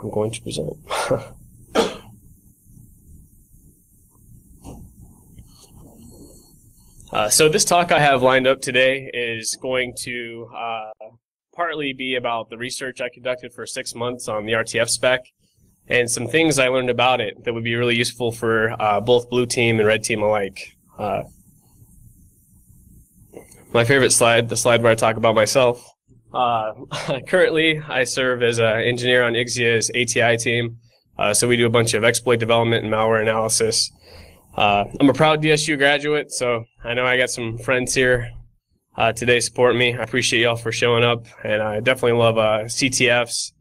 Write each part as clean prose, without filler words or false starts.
I'm going to present. So this talk I have lined up today is going to partly be about the research I conducted for 6 months on the RTF spec and some things I learned about it that would be really useful for both blue team and red team alike. My favorite slide, the slide where I talk about myself. Currently, I serve as an engineer on IGZIA's ATI team. So we do a bunch of exploit development and malware analysis. I'm a proud DSU graduate, so I know I got some friends here today supporting me. I appreciate y'all for showing up, and I definitely love CTFs.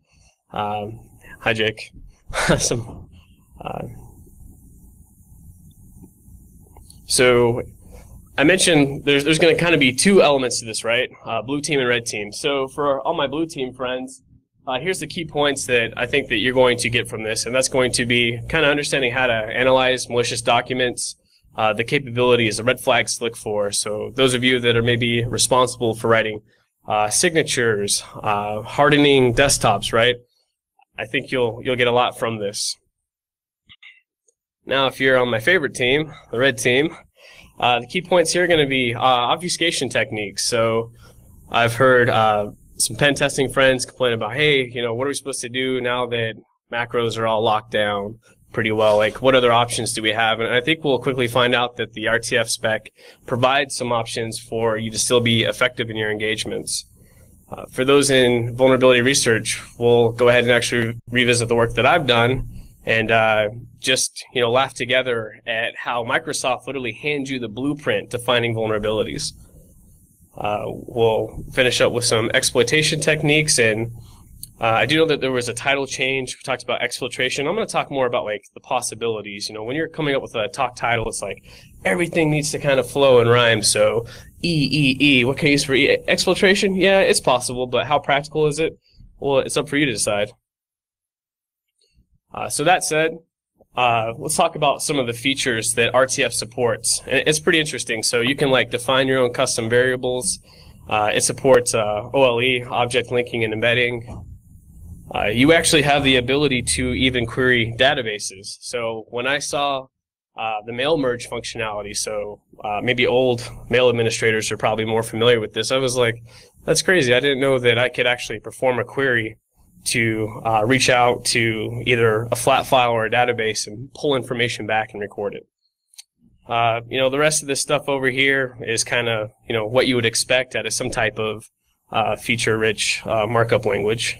Hi, Jake. So I mentioned there's going to kind of be two elements to this, right? Blue team and red team. So for all my blue team friends, here's the key points that I think that you're going to get from this, and that's going to be kind of understanding how to analyze malicious documents, the capabilities, the red flags to look for. So those of you that are maybe responsible for writing signatures, hardening desktops, right? I think you'll get a lot from this. Now, if you're on my favorite team, the red team, the key points here are going to be obfuscation techniques. So I've heard some pen testing friends complain about, hey, what are we supposed to do now that macros are all locked down pretty well? Like, what other options do we have? And I think we'll quickly find out that the RTF spec provides some options for you to still be effective in your engagements. For those in vulnerability research, we'll go ahead and actually revisit the work that I've done and just laugh together at how Microsoft literally hands you the blueprint to finding vulnerabilities. We'll finish up with some exploitation techniques, and I do know that there was a title change. We talked about exfiltration. I'm going to talk more about like the possibilities. When you're coming up with a talk title, it's like everything needs to kind of flow and rhyme. So what can I use for exfiltration? Yeah, it's possible, but how practical is it? Well, it's up for you to decide. So that said, let's talk about some of the features that RTF supports. And it's pretty interesting. So you can like define your own custom variables. It supports OLE, object linking and embedding. You actually have the ability to even query databases. So when I saw the mail merge functionality, so maybe old mail administrators are probably more familiar with this, I was like, that's crazy. I didn't know that I could actually perform a query to reach out to either a flat file or a database and pull information back and record it. The rest of this stuff over here is kind of, what you would expect out of some type of feature-rich markup language.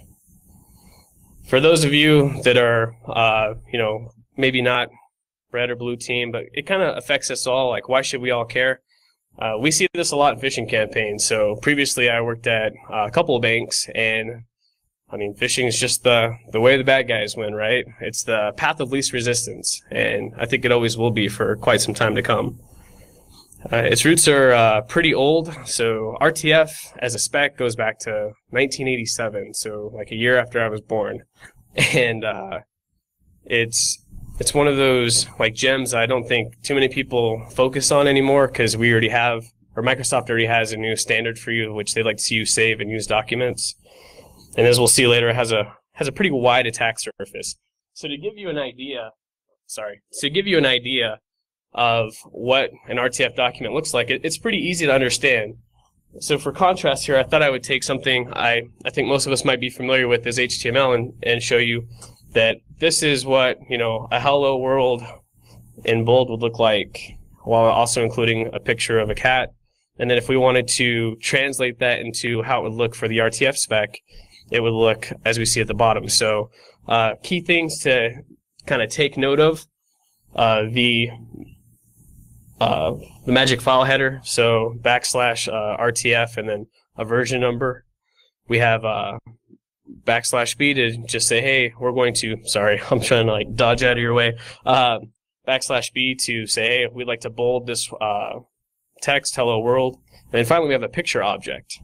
For those of you that are, maybe not red or blue team, but it kind of affects us all, like why should we all care? We see this a lot in phishing campaigns. So previously I worked at a couple of banks, and I mean, phishing is just the way the bad guys win, right? It's the path of least resistance, and I think it always will be for quite some time to come. Its roots are pretty old, so RTF as a spec goes back to 1987, so like a year after I was born. And it's one of those like gems I don't think too many people focus on anymore, because we already have, or Microsoft already has a new standard for you, which they like to see you save and use documents. And as we'll see later, it has a pretty wide attack surface. So to give you an idea, of what an RTF document looks like, it's pretty easy to understand. So for contrast here, I thought I would take something I think most of us might be familiar with as HTML and show you that this is what a hello world in bold would look like, while also including a picture of a cat. And then if we wanted to translate that into how it would look for the RTF spec, it would look as we see at the bottom. So key things to kind of take note of, the magic file header, so \RTF and then a version number. We have \B to just say, hey, we're going to, sorry, I'm trying to like dodge out of your way, \B to say, hey, we'd like to bold this text, hello world. And then finally we have a picture object.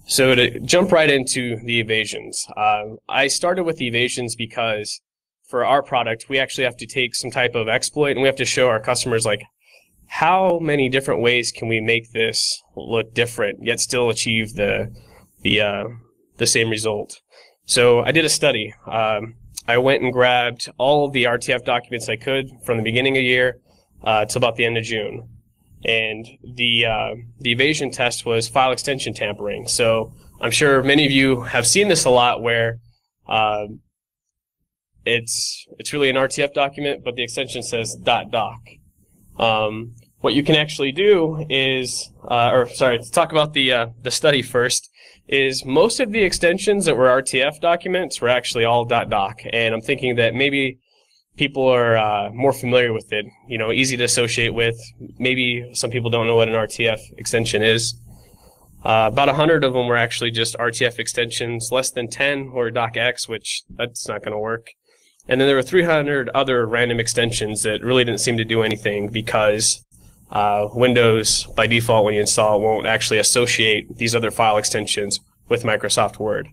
So to jump right into the evasions, I started with the evasions because for our product, we actually have to take some type of exploit and we have to show our customers like how many different ways can we make this look different yet still achieve the same result? So I did a study. I went and grabbed all of the RTF documents I could from the beginning of the year to about the end of June. And the evasion test was file extension tampering. So I'm sure many of you have seen this a lot where it's really an RTF document, but the extension says .doc. What you can actually do is, to talk about the study first, is most of the extensions that were RTF documents were actually all .doc, and I'm thinking that maybe people are more familiar with it, easy to associate with. Maybe some people don't know what an RTF extension is. About 100 of them were actually just RTF extensions. Less than 10 were docx, which that's not going to work. And then there were 300 other random extensions that really didn't seem to do anything because Windows, by default, when you install it, won't actually associate these other file extensions with Microsoft Word.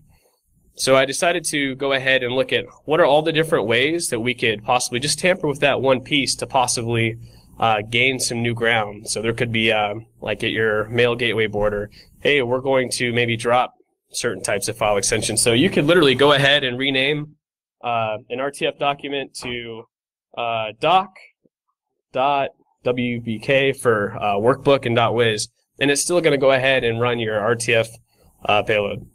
So I decided to go ahead and look at what are all the different ways that we could possibly just tamper with that one piece to possibly gain some new ground. So there could be, like at your mail gateway border, hey, we're going to maybe drop certain types of file extensions. So you could literally go ahead and rename an RTF document to doc.wbk for workbook and .wiz, and it's still going to go ahead and run your RTF payload.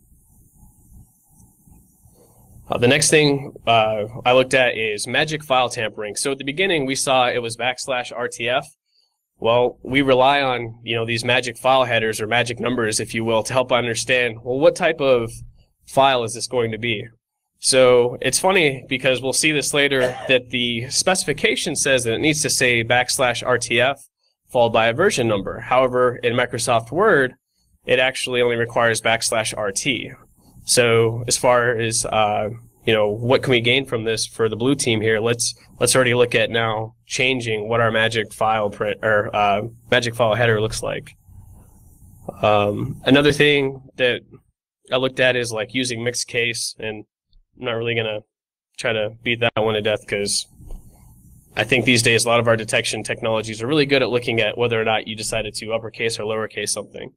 The next thing I looked at is magic file tampering. So at the beginning we saw it was \RTF. Well, we rely on these magic file headers or magic numbers, if you will, to help understand, well, what type of file is this going to be? So it's funny because we'll see this later that the specification says that it needs to say \RTF followed by a version number. However, in Microsoft Word, it actually only requires \RT. So as far as what can we gain from this for the blue team here, let's already look at now changing what our magic file magic file header looks like. Another thing that I looked at is like using mixed case, and I'm not really gonna try to beat that one to death because I think these days a lot of our detection technologies are really good at looking at whether or not you decided to uppercase or lowercase something.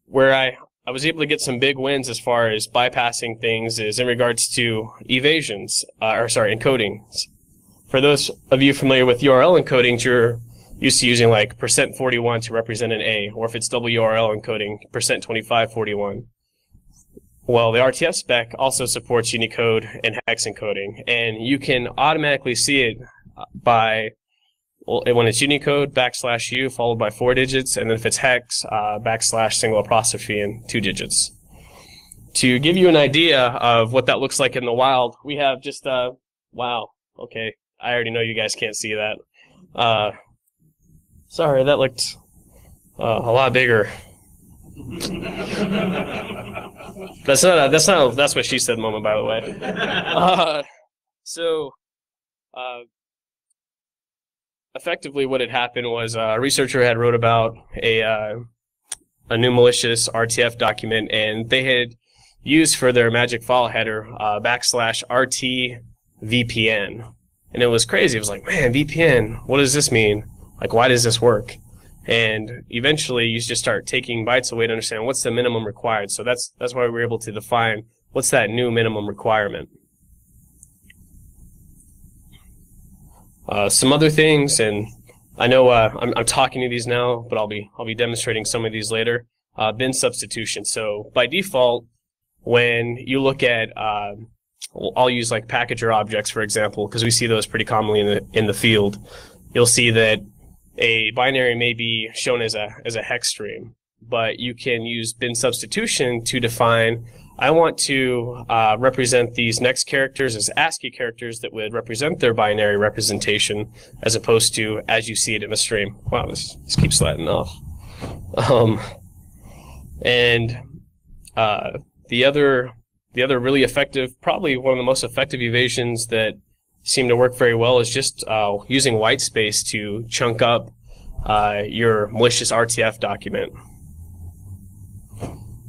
Where I was able to get some big wins as far as bypassing things is in regards to encodings. For those of you familiar with URL encodings, you're used to using like %41 to represent an A, or if it's WRL encoding, %2541. Well, the RTF spec also supports Unicode and hex encoding, and you can automatically see it by, when it's Unicode, \U followed by 4 digits, and then if it's hex, / single apostrophe and 2 digits. To give you an idea of what that looks like in the wild, we have just, wow, okay, I already know you guys can't see that. Sorry, that looked a lot bigger. That's what she said moment, by the way. Effectively, what had happened was a researcher had wrote about a new malicious RTF document, and they had used for their magic file header \RT VPN, and it was crazy. It was like, man, VPN, what does this mean? Like, why does this work? And eventually, you just start taking bytes away to understand what's the minimum required. So that's why we were able to define what's that new minimum requirement. Some other things, and I know I'm talking to these now, but I'll be demonstrating some of these later. Bin substitution. So by default, when you look at, I'll use like packager objects for example, because we see those pretty commonly in the field. You'll see that a binary may be shown as a hex stream, but you can use bin substitution to define, I want to represent these next characters as ASCII characters that would represent their binary representation, as opposed to as you see it in the stream. Wow, this keeps sliding off. The other really effective, probably one of the most effective evasions that seem to work very well is just using white space to chunk up your malicious RTF document.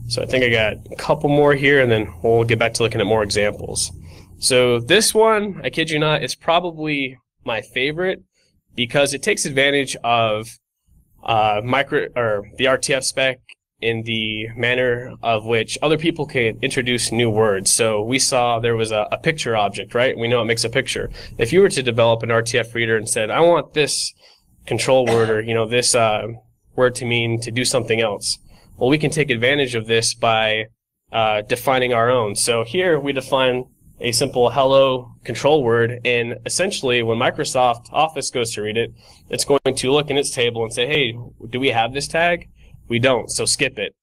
So I think I got a couple more here, and then we'll get back to looking at more examples. So this one, I kid you not, is probably my favorite because it takes advantage of the RTF spec in the manner of which other people can introduce new words. So we saw there was a picture object, right? We know it makes a picture. If you were to develop an RTF reader and said, I want this control word, or this word to do something else, well, we can take advantage of this by defining our own. So here we define a simple hello control word, and essentially when Microsoft Office goes to read it, it's going to look in its table and say, hey, do we have this tag? We don't, so skip it.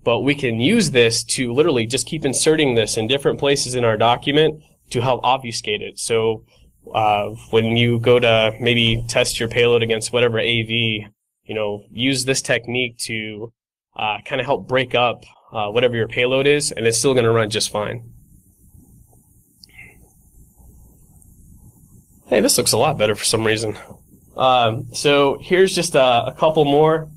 But we can use this to literally just keep inserting this in different places in our document to help obfuscate it. So when you go to maybe test your payload against whatever AV, use this technique to kind of help break up whatever your payload is, and it's still going to run just fine. Hey, this looks a lot better for some reason. So here's just a couple more.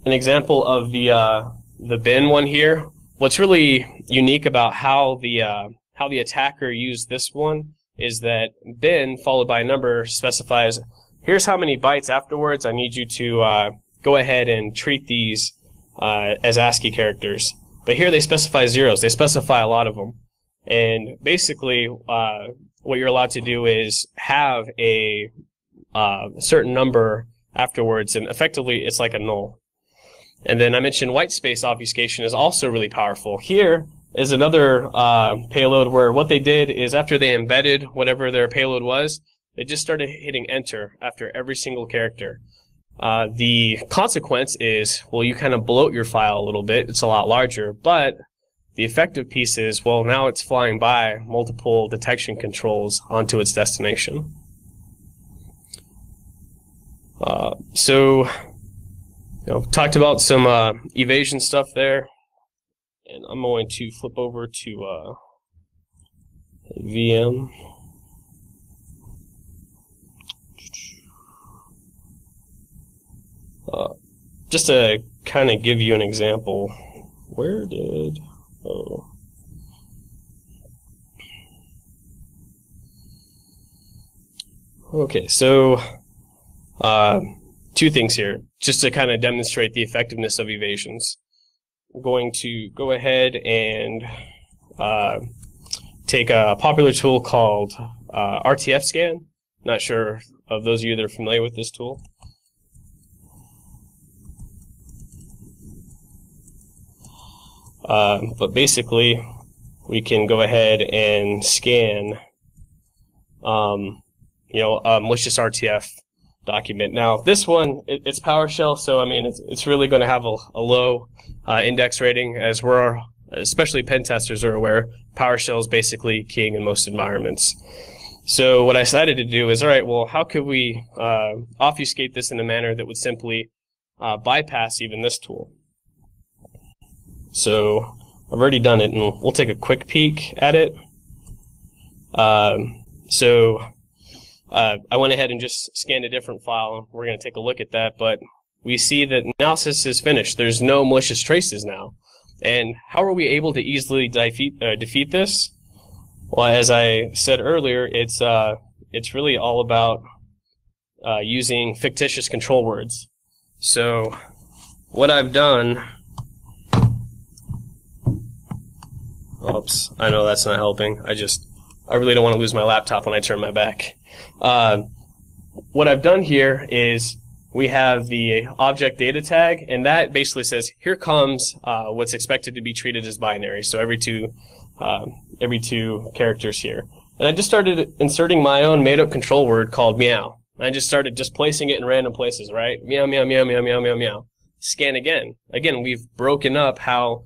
An example of the bin one here. What's really unique about how the attacker used this one is that bin followed by a number specifies, here's how many bytes afterwards I need you to go ahead and treat these as ASCII characters. But here they specify zeros. They specify a lot of them. And basically what you're allowed to do is have a certain number afterwards, and effectively it's like a null. And then I mentioned white space obfuscation is also really powerful. Here is another payload where what they did is after they embedded whatever their payload was, they just started hitting enter after every single character. The consequence is, well, you kind of bloat your file a little bit. It's a lot larger, but the effective piece is, well, now it's flying by multiple detection controls onto its destination. Talked about some evasion stuff there, and I'm going to flip over to VM. Just to kind of give you an example, Okay, so two things here, just to kind of demonstrate the effectiveness of evasions. I'm going to go ahead and take a popular tool called RTF scan. Not sure of those of you that are familiar with this tool. But basically, we can go ahead and scan, a malicious RTF document. Now, this one, it's PowerShell, so I mean, it's really going to have a low index rating, as especially pen testers are aware. PowerShell is basically king in most environments. So what I decided to do is, all right, well, how could we obfuscate this in a manner that would simply bypass even this tool? So I've already done it, and we'll take a quick peek at it. I went ahead and just scanned a different file. We're going to take a look at that, but we see that analysis is finished. There's no malicious traces now. And how are we able to easily defeat this? Well, as I said earlier, it's really all about using fictitious control words. So what I've done... Oops, I know that's not helping. I really don't want to lose my laptop when I turn my back. What I've done here is we have the object data tag, and that basically says, here comes what's expected to be treated as binary. So every two characters here. And I just started inserting my own made-up control word called meow. And I just started just placing it in random places, right? Meow, meow, meow, meow, meow, meow, meow. Scan again. Again, we've broken up how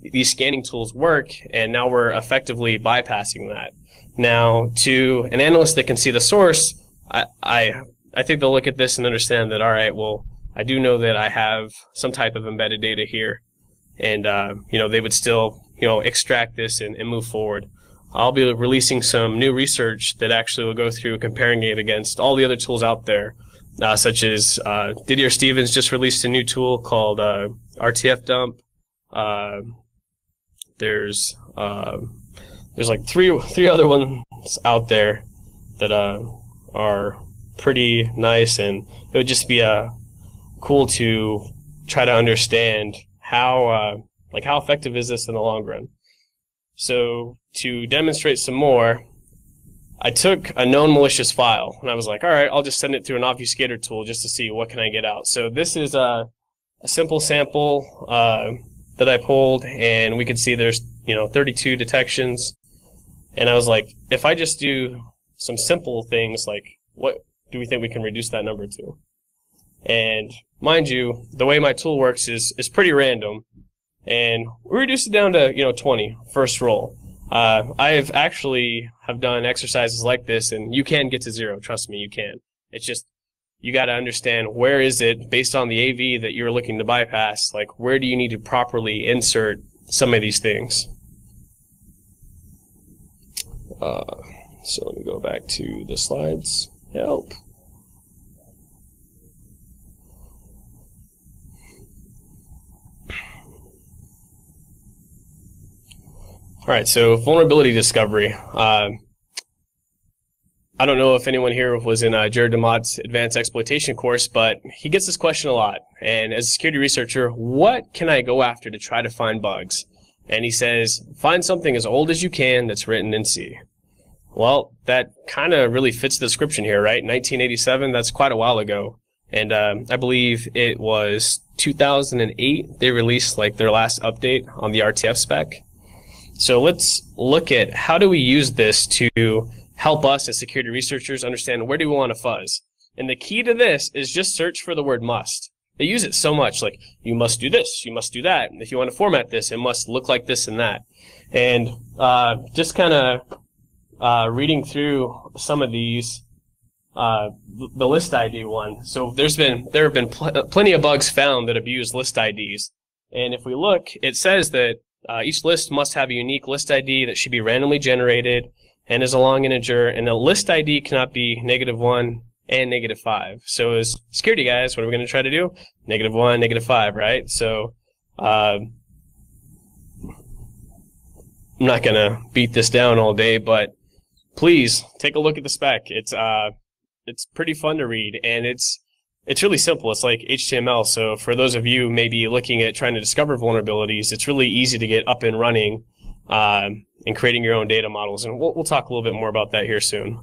these scanning tools work, and now we're effectively bypassing that. Now, to an analyst that can see the source, I think they'll look at this and understand that, all right, well, I do know that I have some type of embedded data here, and they would still extract this and move forward. I'll be releasing some new research that actually will go through comparing it against all the other tools out there, such as Didier Stevens just released a new tool called RTF dump. There's like three other ones out there that are pretty nice, and it would just be cool to try to understand how how effective is this in the long run. So to demonstrate some more, I took a known malicious file and I was like, all right, I'll just send it through an obfuscator tool just to see what can I get out. So this is a simple sample that I pulled, and we could see there's 32 detections. And I was like, if I just do some simple things, like what do we think we can reduce that number to? And mind you, the way my tool works is pretty random, and we reduced it down to 20 first roll. I've actually have done exercises like this, and you can get to 0. Trust me, you can. It's just you got to understand where is it based on the AV that you're looking to bypass. Like, where do you need to properly insert some of these things? So let me go back to the slides. Help. All right, so vulnerability discovery. I don't know if anyone here was in Jared DeMott's advanced exploitation course, but he gets this question a lot. And as a security researcher, what can I go after to try to find bugs? And he says, find something as old as you can that's written in C. Well, that kind of really fits the description here, right? 1987, that's quite a while ago. And I believe it was 2008 they released like their last update on the RTF spec. So let's look at how do we use this to help us as security researchers understand where do we want to fuzz. And the key to this is just search for the word must. They use it so much, like you must do this, you must do that. And if you want to format this, it must look like this and that. And just kind of reading through some of these, the list ID one. So there have been plenty of bugs found that abuse list IDs. And if we look, it says that each list must have a unique list ID that should be randomly generated and is a long integer, and a list ID cannot be -1 and -5. So as security guys, what are we going to try to do? -1, -5, right? So I'm not going to beat this down all day, but please take a look at the spec. It's pretty fun to read, and it's really simple. It's like HTML. So for those of you maybe looking at trying to discover vulnerabilities, it's really easy to get up and running and creating your own data models. And we'll talk a little bit more about that here soon.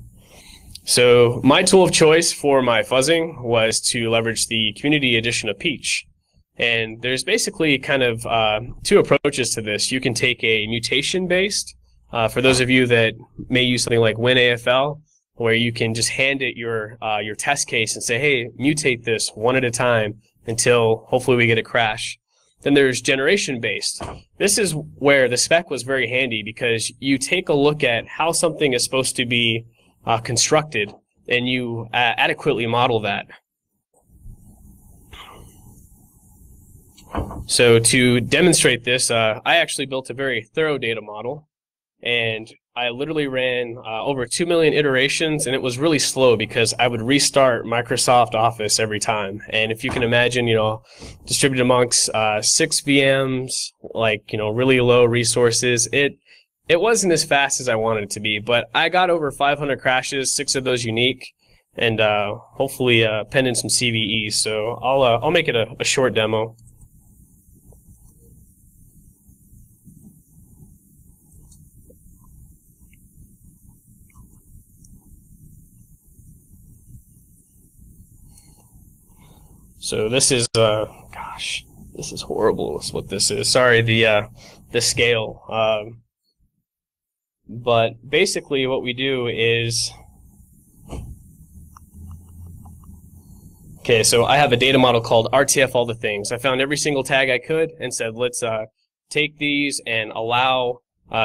So my tool of choice for my fuzzing was to leverage the community edition of Peach. And there's basically kind of two approaches to this. You can take a mutation-based, for those of you that may use something like WinAFL, where you can just hand it your test case and say, hey, mutate this one at a time until hopefully we get a crash. Then there's generation-based. This is where the spec was very handy, because you take a look at how something is supposed to be constructed, and you adequately model that. So to demonstrate this, I actually built a very thorough data model, and I literally ran over 2 million iterations, and it was really slow because I would restart Microsoft Office every time. And if you can imagine, distributed amongst 6 VMs, like, really low resources, it wasn't as fast as I wanted it to be. But I got over 500 crashes, 6 of those unique, and hopefully penned in some CVEs. So I'll make it a short demo. So this is, gosh, this is horrible is what this is. Sorry, the scale. But basically what we do is, okay, so I have a data model called RTF All the Things. I found every single tag I could and said, let's take these and allow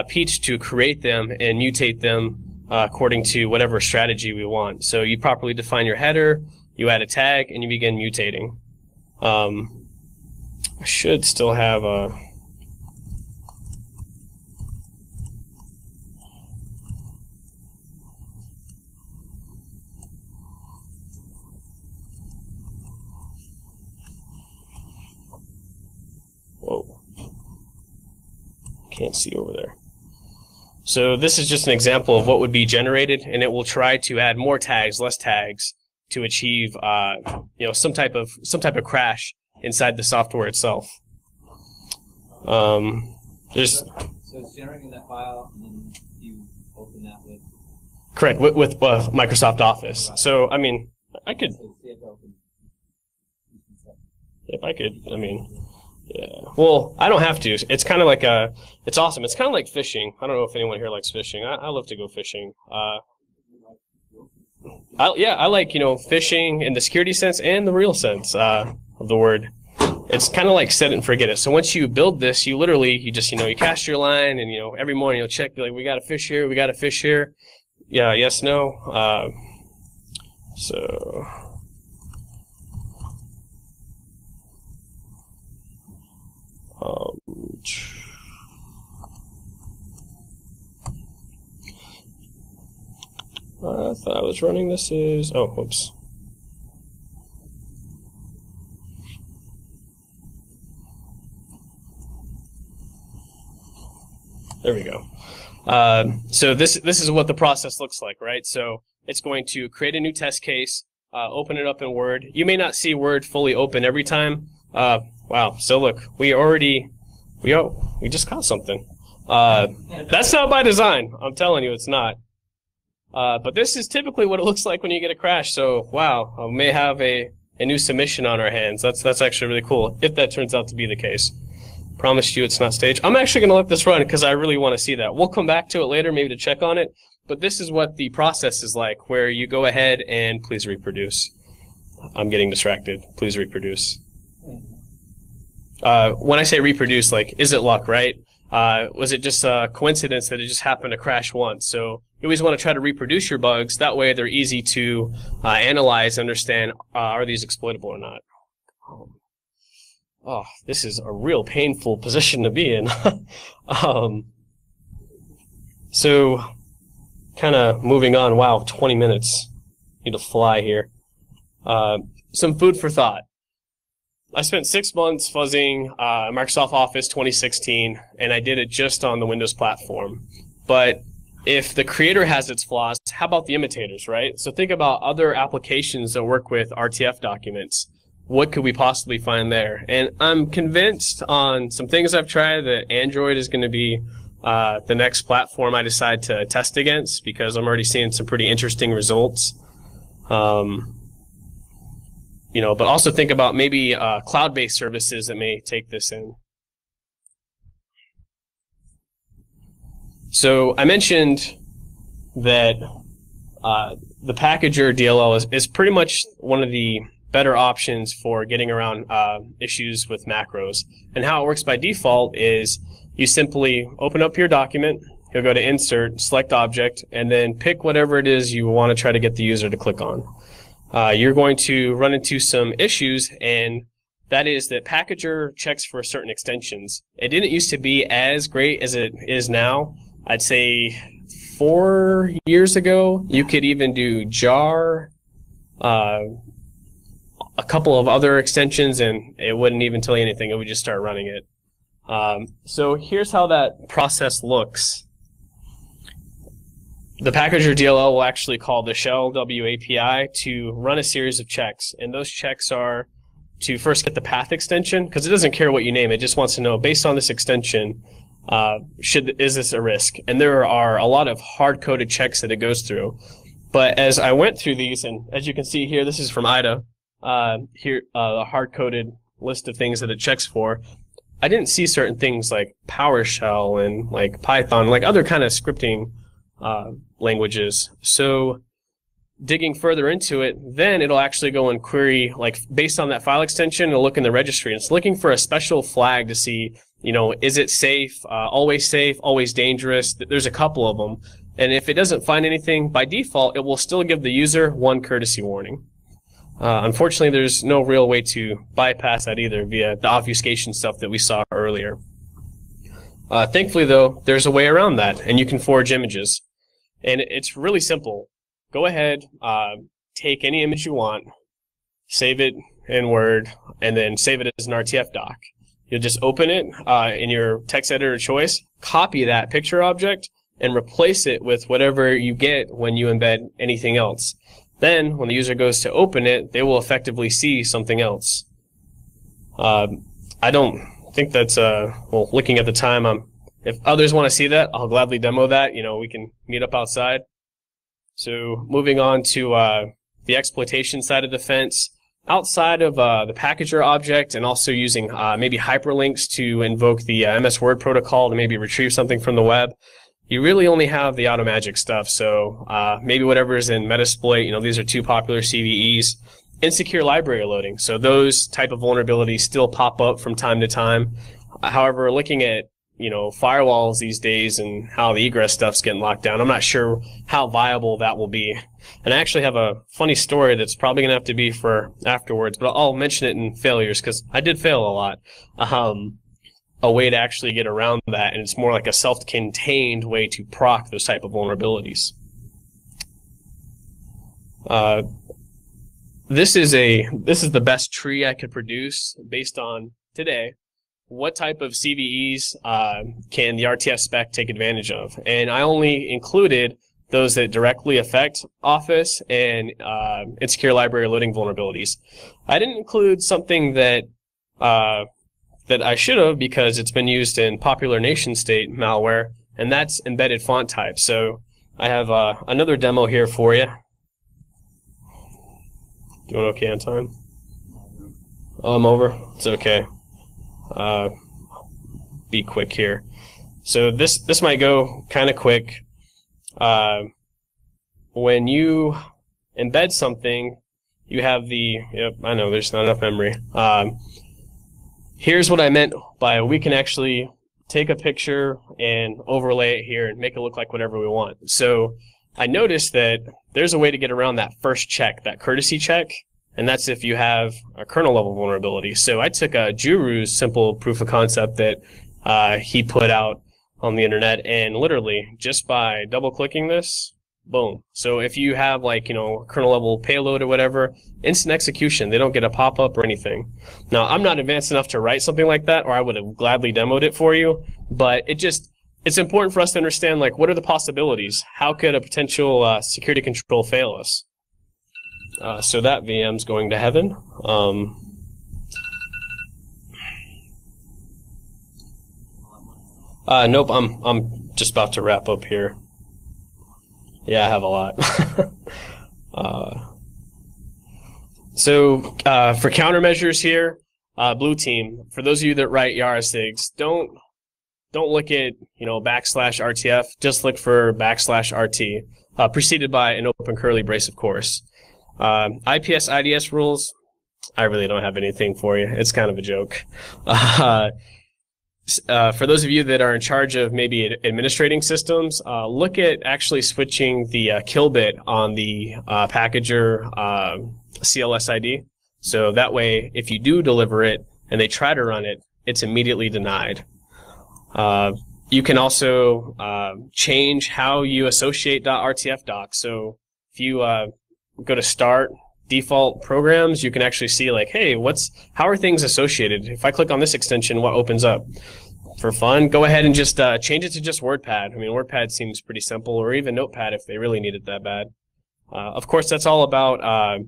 Peach to create them and mutate them according to whatever strategy we want. So you properly define your header, you add a tag, and you begin mutating. I should still have a... Whoa. Can't see over there. So this is just an example of what would be generated, and it will try to add more tags, less tags, to achieve some type of crash inside the software itself. So it's generating that file, and then you open that with. Correct, with Microsoft Office. So I mean, I could. If I could, I mean. Yeah. Well, I don't have to. It's kind of like it's awesome. It's kind of like fishing. I don't know if anyone here likes fishing. I love to go fishing. I like, fishing in the security sense and the real sense of the word. It's kind of like set it and forget it. So once you build this, you just, you cast your line, and, every morning you'll check, like, we got a fish here, we got a fish here. Yeah, yes, no. So. I thought I was running. This is, oh, whoops. There we go. So this is what the process looks like, right? So it's going to create a new test case, open it up in Word. You may not see Word fully open every time. Wow. So look, we just caught something. That's not by design. I'm telling you, it's not. But this is typically what it looks like when you get a crash. So wow, we may have a new submission on our hands. That's actually really cool if that turns out to be the case. Promise you it's not staged. I'm actually going to let this run because I really want to see that. We'll come back to it later, maybe to check on it. But this is what the process is like, where you go ahead and please reproduce. I'm getting distracted. Please reproduce. When I say reproduce, like, is it luck, right? Was it just a coincidence that it just happened to crash once? So you always want to try to reproduce your bugs. That way they're easy to analyze, understand, are these exploitable or not? Oh, this is a real painful position to be in. So kind of moving on. Wow, 20 minutes. Need to fly here. Some food for thought. I spent 6 months fuzzing Microsoft Office 2016, and I did it just on the Windows platform. But if the creator has its flaws, how about the imitators, right? So think about other applications that work with RTF documents. What could we possibly find there? And I'm convinced on some things I've tried that Android is going to be the next platform I decide to test against, because I'm already seeing some pretty interesting results. But also think about maybe cloud-based services that may take this in. So I mentioned that the packager DLL is pretty much one of the better options for getting around issues with macros. And how it works by default is you simply open up your document, you'll go to Insert, select Object, and then pick whatever it is you want to try to get the user to click on. You're going to run into some issues, and that is that Packager checks for certain extensions. It didn't used to be as great as it is now. I'd say 4 years ago, you could even do jar, a couple of other extensions, and it wouldn't even tell you anything. It would just start running it. So here's how that process looks. The packager DLL will actually call the shell W API to run a series of checks, and those checks are to first get the path extension, because it doesn't care what you name it. It just wants to know, based on this extension, is this a risk? And there are a lot of hard-coded checks that it goes through. But as I went through these, and as you can see here, this is from IDA, here the hard-coded list of things that it checks for. I didn't see certain things like PowerShell and like Python, like other kind of scripting languages. So digging further into it, then it'll actually go and query, like based on that file extension, it'll look in the registry. And it's looking for a special flag to see, is it safe, always dangerous? There's a couple of them. And if it doesn't find anything, by default, it will still give the user one courtesy warning. Unfortunately, there's no real way to bypass that either via the obfuscation stuff that we saw earlier. Thankfully, though, there's a way around that, and you can forge images. And it's really simple. Go ahead, take any image you want, save it in Word, and then save it as an RTF doc. You'll just open it in your text editor of choice, copy that picture object, and replace it with whatever you get when you embed anything else. Then when the user goes to open it, they will effectively see something else. I don't think that's, well, looking at the time, if others want to see that, I'll gladly demo that. You know, we can meet up outside. So moving on to the exploitation side of the fence, outside of the packager object and also using maybe hyperlinks to invoke the MS Word protocol to maybe retrieve something from the web, you really only have the AutoMagic stuff. So maybe whatever is in Metasploit, you know, these are two popular CVEs. Insecure library loading. So those type of vulnerabilities still pop up from time to time. However, looking at, you know, firewalls these days and how the egress stuff's getting locked down, I'm not sure how viable that will be. And I actually have a funny story that's probably going to have to be for afterwards, but I'll mention it in failures because I did fail a lot. A way to actually get around that, and it's more like a self-contained way to proc those type of vulnerabilities. This is the best tree I could produce based on today. What type of CVEs can the RTF spec take advantage of? And I only included those that directly affect Office and insecure library loading vulnerabilities. I didn't include something that that I should have because it's been used in popular nation state malware, and that's embedded font type. So I have another demo here for you. Doing okay on time? Oh, I'm over? It's okay. Be quick here. So this might go kind of quick. When you embed something, you have the, yep, I know there's not enough memory. Here's what I meant by we can actually take a picture and overlay it here and make it look like whatever we want. So I noticed that there's a way to get around that first check, that courtesy check, and that's if you have a kernel level vulnerability. So I took Juru's simple proof of concept that he put out on the internet, and literally just by double clicking this, boom. So if you have, like, you know, kernel level payload or whatever, instant execution, they don't get a pop-up or anything. Now, I'm not advanced enough to write something like that, or I would have gladly demoed it for you, but it's important for us to understand, like, what are the possibilities? How could a potential security control fail us? So that VM's going to heaven. Nope, I'm just about to wrap up here. Yeah, I have a lot. So for countermeasures here, blue team, for those of you that write Yara SIGs, don't look at, you know, \RTF, just look for \RT, preceded by an open curly brace, of course. IPS IDS rules, I really don't have anything for you. It's kind of a joke. For those of you that are in charge of maybe administrating systems, look at actually switching the kill bit on the packager CLS ID. So that way, if you do deliver it and they try to run it, it's immediately denied. You can also change how you associate .rtf docs. So if you go to Start, Default Programs, you can actually see, like, hey, how are things associated? If I click on this extension, what opens up? For fun, go ahead and just change it to just WordPad. I mean, WordPad seems pretty simple, or even Notepad if they really need it that bad. Of course, that's all about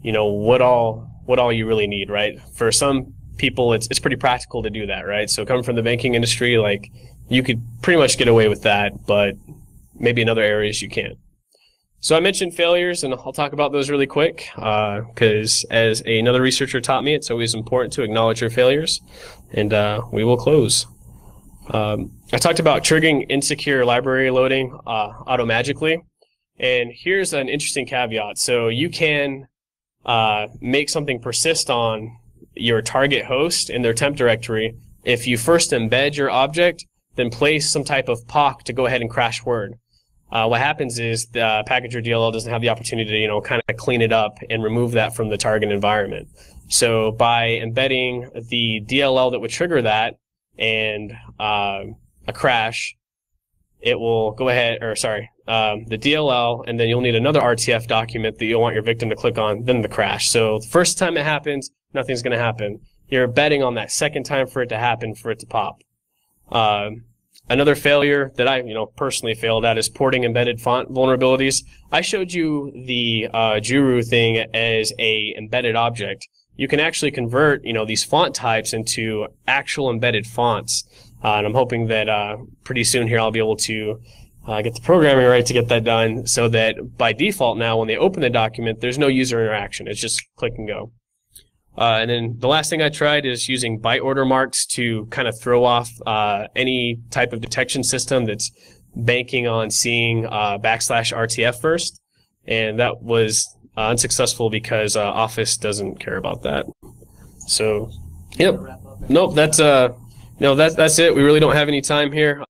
you know, what all you really need, right? For some people, it's pretty practical to do that, right? So coming from the banking industry, like, you could pretty much get away with that, but maybe in other areas you can't. So I mentioned failures, and I'll talk about those really quick, because as another researcher taught me, it's always important to acknowledge your failures, and we will close. I talked about triggering insecure library loading automagically, and here's an interesting caveat. So you can make something persist on your target host in their temp directory if you first embed your object, then place some type of POC to go ahead and crash Word. What happens is the packager DLL doesn't have the opportunity to, you know, kind of clean it up and remove that from the target environment. So by embedding the DLL that would trigger that and a crash, it will go ahead, or sorry, the DLL, and then you'll need another RTF document that you'll want your victim to click on, then the crash. So the first time it happens, nothing's going to happen. You're betting on that second time for it to happen, for it to pop. Another failure that I, personally failed at is porting embedded font vulnerabilities. I showed you the Juru thing as a embedded object. You can actually convert, these font types into actual embedded fonts. And I'm hoping that pretty soon here I'll be able to get the programming right to get that done, so that by default now when they open the document, there's no user interaction. It's just click and go. And then the last thing I tried is using byte order marks to kind of throw off any type of detection system that's banking on seeing \RTF first. And that was unsuccessful because Office doesn't care about that. So, yep. Nope, that's it. We really don't have any time here.